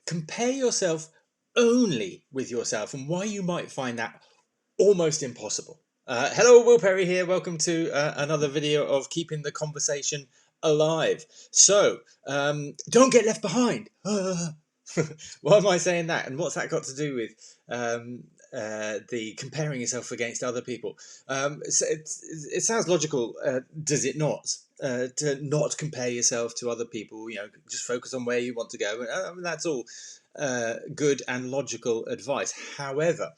compare yourself only with yourself, and why you might find that almost impossible. Hello, Will Perry here. Welcome to another video of Keeping the Conversation Alive. So, don't get left behind. Why am I saying that? And what's that got to do with the comparing yourself against other people? It sounds logical, does it not? To not compare yourself to other people, just focus on where you want to go. That's all good and logical advice. However,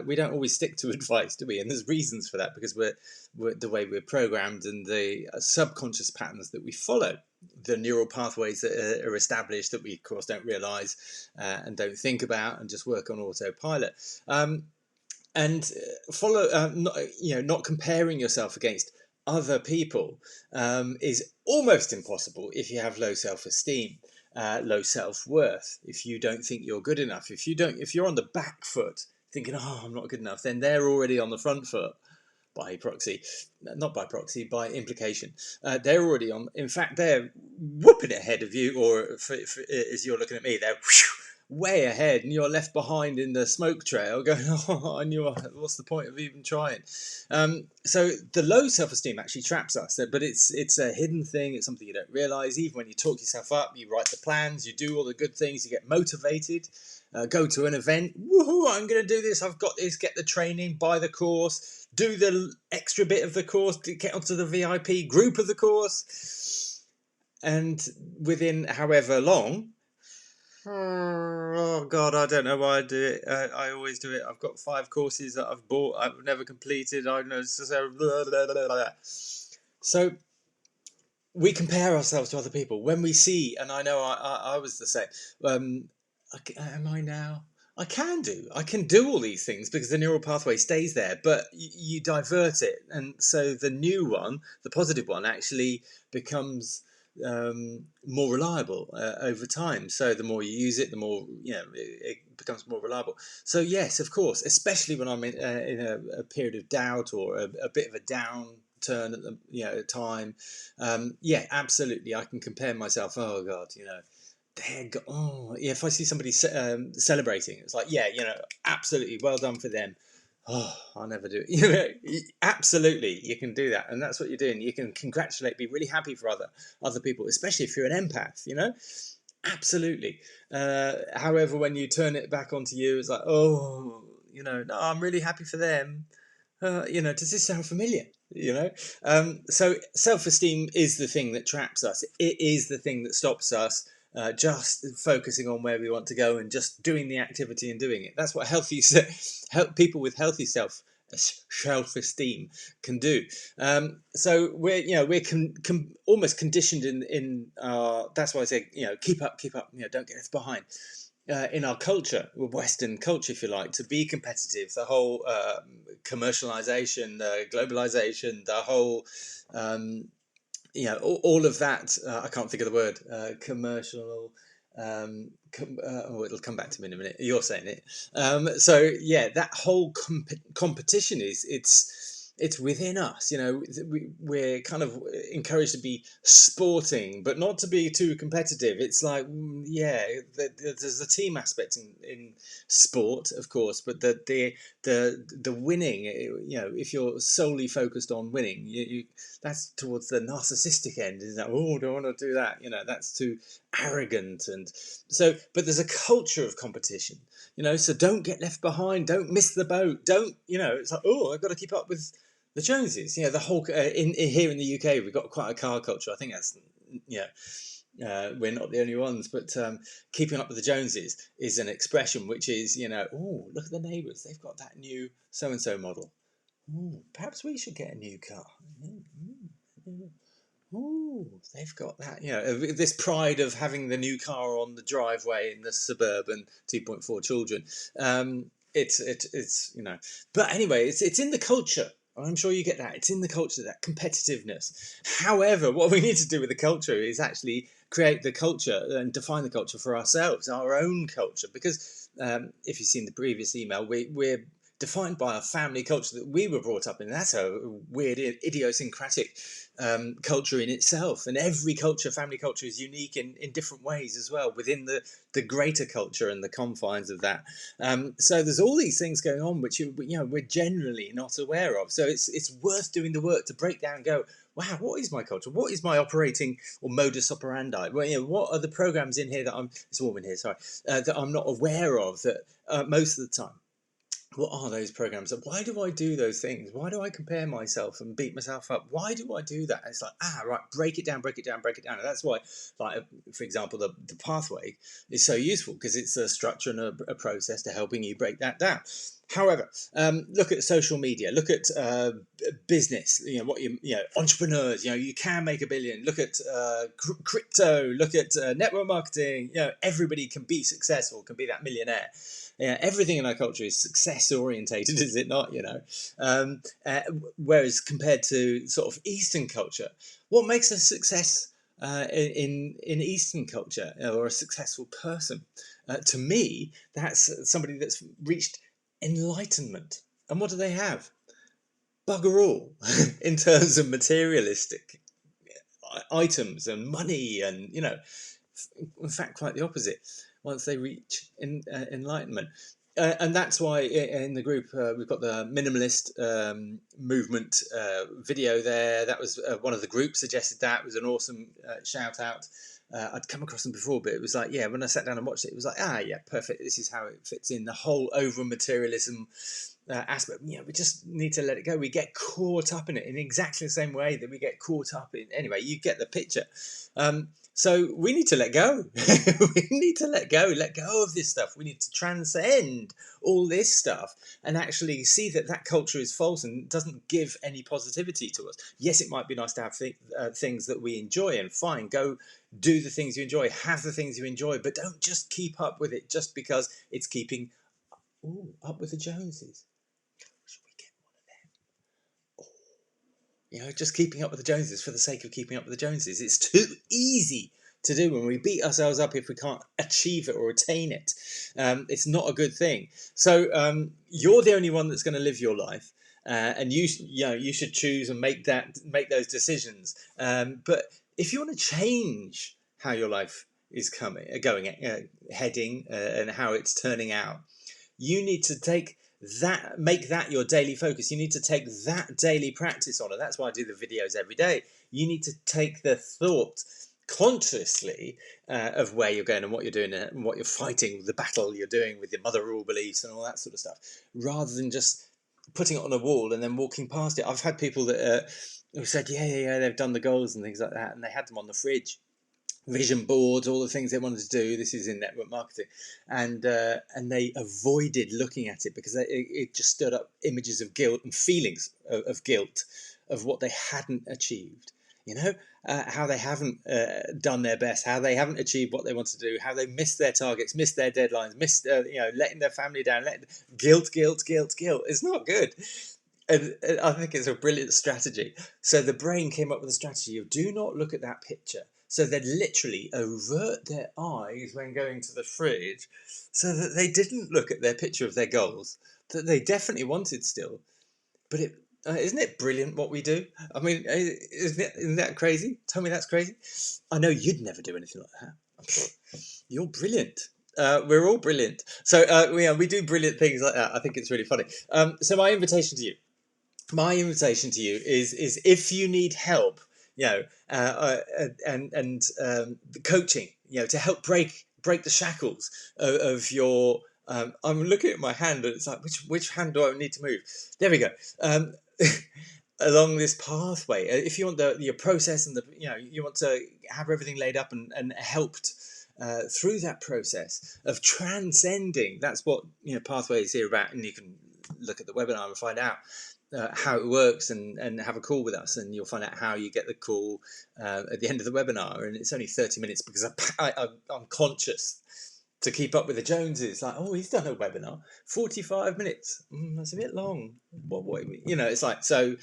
we don't always stick to advice, do we? And there's reasons for that, because we're the way we're programmed and the subconscious patterns that we follow, the neural pathways that are established that we, of course, don't realize and don't think about and just work on autopilot. And follow, not comparing yourself against other people is almost impossible if you have low self-esteem, low self-worth. If you don't think you're good enough, if you're on the back foot thinking, oh, I'm not good enough, then they're already on the front foot by proxy, not by proxy, by implication. They're already on. In fact, they're whooping ahead of you, or as you're looking at me, they're way ahead, and you're left behind in the smoke trail going, oh, I knew, what's the point of even trying? So the low self-esteem actually traps us, but it's a hidden thing. It's something you don't realize. Even when you talk yourself up, you write the plans, you do all the good things, you get motivated, go to an event, woohoo, I'm going to do this, I've got this, get the training, buy the course, do the extra bit of the course, get onto the VIP group of the course, and within however long, oh God, I don't know why I do it. I always do it. I've got 5 courses that I've bought, I've never completed. I know, so we compare ourselves to other people when we see, and I know I was the same. Am I now? I can do all these things because the neural pathway stays there, but you divert it, and so the new one, the positive one, actually becomes more reliable over time. So the more you use it, the more it becomes more reliable. So yes, of course, especially when I'm in a period of doubt or a bit of a downturn at the time. Yeah, absolutely, I can compare myself. Oh God, oh yeah, if I see somebody celebrating, it's like, yeah, absolutely, well done for them. Oh, I'll never do it. Absolutely, you can do that, and that's what you're doing. You can congratulate, be really happy for other people, especially if you're an empath. Absolutely. However, when you turn it back onto you, it's like, oh, no, I'm really happy for them. Does this sound familiar? So self-esteem is the thing that traps us. It is the thing that stops us just focusing on where we want to go and just doing the activity and doing it. That's what people with healthy self-esteem can do. So we're almost conditioned in that's why I say, keep up, don't get left behind. In our culture, Western culture, if you like, to be competitive, the whole commercialization, globalization, the whole, all of that. I can't think of the word, commercial. It'll come back to me in a minute. You're saying it. So yeah, that whole competition it's within us. We're kind of encouraged to be sporting, but not to be too competitive. It's like, yeah, there's the team aspect in sport, of course, but the winning, if you're solely focused on winning, that's towards the narcissistic end. Is that, oh, don't want to do that? That's too arrogant. And so, but there's a culture of competition. So don't get left behind. Don't miss the boat. Don't, it's like, oh, I've got to keep up with the Joneses. The whole in here in the UK, we've got quite a car culture. I think that's we're not the only ones, but keeping up with the Joneses is an expression which is, oh, look at the neighbours, they've got that new so and so model. Ooh, perhaps we should get a new car. Oh, they've got that. This pride of having the new car on the driveway in the suburban 2.4 children. It's but anyway, it's in the culture. I'm sure you get that. It's in the culture, that competitiveness. However, what we need to do with the culture is actually create the culture and define the culture for ourselves, our own culture. Because if you've seen the previous email, we're defined by our family culture that we were brought up in. That's a weird, idiosyncratic culture in itself. And every culture, family culture, is unique in different ways as well within the greater culture and the confines of that. So there's all these things going on which we're generally not aware of. So it's worth doing the work to break down and go, wow, what is my culture? What is my operating or modus operandi? Well, what are the programs in here that it's warm in here, sorry, that I'm not aware of that most of the time? What are those programs? Why do I do those things? Why do I compare myself and beat myself up? Why do I do that? It's like, right, break it down, break it down, break it down. And that's why, like, for example, the pathway is so useful, because it's a structure and a process to helping you break that down. However, look at social media, look at business, entrepreneurs, you can make $1 billion. Look at crypto, look at network marketing, everybody can be successful, can be that millionaire. Yeah, everything in our culture is success orientated, is it not? Whereas compared to sort of Eastern culture, what makes a success in Eastern culture, or a successful person? To me, that's somebody that's reached enlightenment. And what do they have? Bugger all in terms of materialistic items and money, and in fact, quite the opposite. Once they reach enlightenment. And that's why in the group we've got the minimalist movement video there. That was one of the groups suggested that. It was an awesome shout out. I'd come across them before, but it was like, when I sat down and watched it, it was like, perfect. This is how it fits in. The whole over materialism aspect. We just need to let it go. We get caught up in it in exactly the same way that we get caught up in. Anyway, you get the picture. So we need to let go. We need to let go of this stuff. We need to transcend all this stuff and actually see that culture is false and doesn't give any positivity to us. Yes, it might be nice to have things that we enjoy, and fine, go do the things you enjoy, have the things you enjoy, but don't just keep up with it just because it's keeping up with the Joneses. Should we get one of them? Just keeping up with the Joneses for the sake of keeping up with the Joneses. It's too easy to do when we beat ourselves up if we can't achieve it or attain it. It's not a good thing. So you're the only one that's going to live your life, and you should choose and make those decisions. But if you want to change how your life is heading, and how it's turning out, you need to make that your daily focus. You need to take that daily practice on, and that's why I do the videos every day. You need to take the thought consciously of where you're going and what you're doing and what you're fighting, the battle you're doing with your mother rule beliefs and all that sort of stuff, rather than just putting it on a wall and then walking past it. I've had people that who said, they've done the goals and things like that, and they had them on the fridge. Vision boards, all the things they wanted to do. This is in network marketing, and they avoided looking at it because it just stirred up images of guilt and feelings of guilt of what they hadn't achieved. How they haven't done their best, how they haven't achieved what they want to do, how they missed their targets, missed their deadlines, missed letting their family down. Guilt. It's not good. And I think it's a brilliant strategy. So the brain came up with a strategy of do not look at that picture. So they'd literally avert their eyes when going to the fridge so that they didn't look at their picture of their goals that they definitely wanted still. But isn't it brilliant what we do? I mean, isn't that crazy? Tell me that's crazy. I know you'd never do anything like that. You're brilliant. We're all brilliant. So we do brilliant things like that. I think it's really funny. So my invitation to you is if you need help, and coaching, to help break the shackles of your. I'm looking at my hand, and it's like, which hand do I need to move? There we go. Along this pathway, if you want your process and you want to have everything laid up and helped through that process of transcending. That's what pathway is here about, and you can look at the webinar and find out how it works and have a call with us, and you'll find out how you get the call at the end of the webinar. And it's only 30 minutes because I'm conscious to keep up with the Joneses. Like, he's done a webinar, 45 minutes. That's a bit long. What it's like, so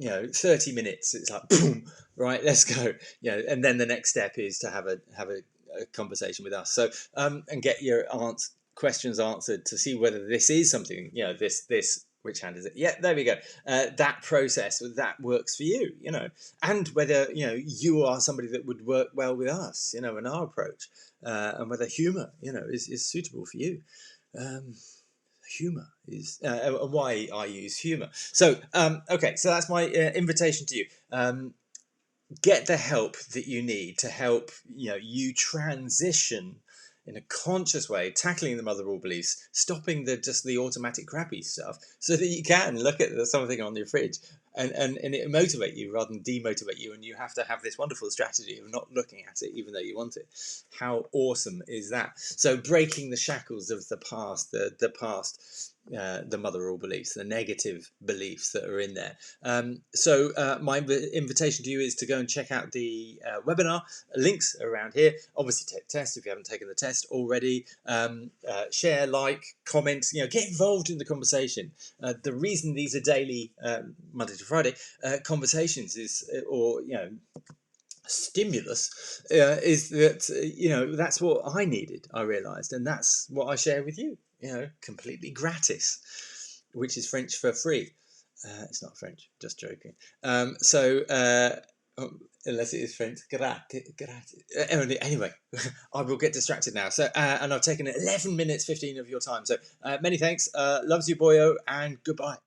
30 minutes. It's like, boom, right, let's go. And then the next step is to have a conversation with us. So and get your questions answered to see whether this is something, this, which hand is it? Yeah, there we go. That process, that works for you, and whether, you are somebody that would work well with us, in our approach, and whether humor, is suitable for you. Humor is why I use humor. So, okay, so that's my invitation to you. Get the help that you need to help you transition in a conscious way, tackling the mother of all beliefs, stopping the automatic crappy stuff, so that you can look at something on your fridge and it motivate you rather than demotivate you, and you have to have this wonderful strategy of not looking at it even though you want it. How awesome is that? So breaking the shackles of the past, the past, the mother of all beliefs, the negative beliefs that are in there. So my invitation to you is to go and check out the webinar. Links around here. Obviously, take the test if you haven't taken the test already. Share, like, comment. Get involved in the conversation. The reason these are daily, Monday to Friday conversations or stimulus, is that that's what I needed. I realised, and that's what I share with you. Completely gratis, which is French for free. It's not French, just joking. Unless it is French, gratis. Anyway, I will get distracted now. So, and I've taken 11 minutes 15 of your time. So, many thanks. Loves you, boyo, and goodbye.